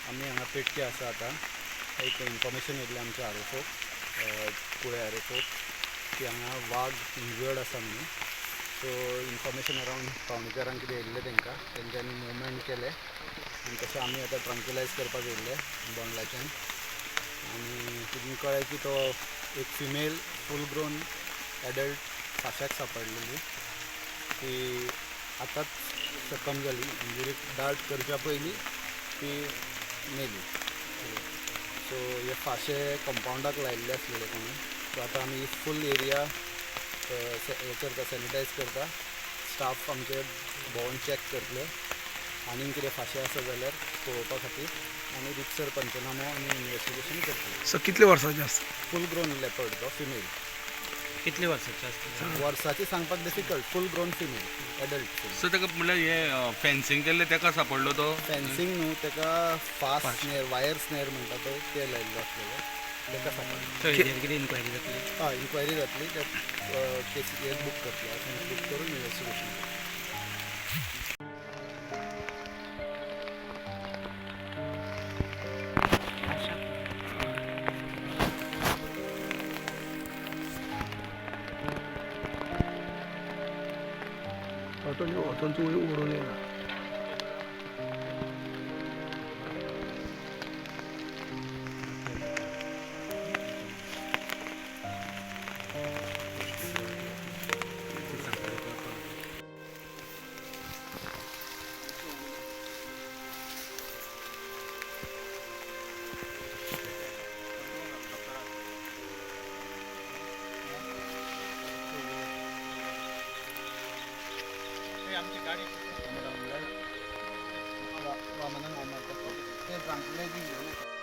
आम्ही हांगा पेटके आसा आता एक इन्फॉर्मेशन येयल्ली आमच्या आरोफोक कुळे आरोफोक की हांगा वाघ इंजर्ड आसा म्हणून. सो इन्फॉर्मेशन अरावंड पावणेचारांक कितें येयल्लें तेंच्यांनी मुवमेंट केले आनी तशें आमी आतां ट्रंक्युलायज करपाक येयल्ले बोंडलाच्यान. आनी तुमकां कळ्ळें की तो एक फिमेल फूल ग्रोन एडल्ट फाश्याक सांपडलेली. ती आतांच सकम जाली, इंजुरीक दाट करच्या पयलीं ती मेली. सो हे फाशे कंपाउंडाक लायिल्ले आसलेले कोणी. सो आतां आमी फूल एरिया हे करता, सॅनिटायज करता. स्टाफ आमचे भोंवून चॅक करतले आनीक कितें फाशे आसा जाल्यार पळोवपा खातीर आनी रितसर पंचनामो आनी इन्वेस्टिगेशन करतले. सो कितले वर्साचे आसता? फूल ग्रोन लेपर्ड तो फिमेल. कितले वर्साचे आसता? वर्साची सांगपाक डिफिकल्ट. फूल ग्रोन फिमेल एडल्ट. सो तेका म्हणल्यार हे फेन्सिंग केल्ले तेका सांपडलो तो? फेन्सिंग न्हू, तेका फास्ट स्नेर, वायर स्नेर म्हणटा तो, ते लायिल्लो आसलेलो तेका सांपडलो. कितें इन्क्वायरी जातली? हय, इन्क्वायरी जातली. ते केसी बूक करतले, बूक करून इन्वेस्टिगेशन करतले. 어떤 쪽으로 오르내나. आमची गाडी वामनान ते ट्रांक्युलायझिंग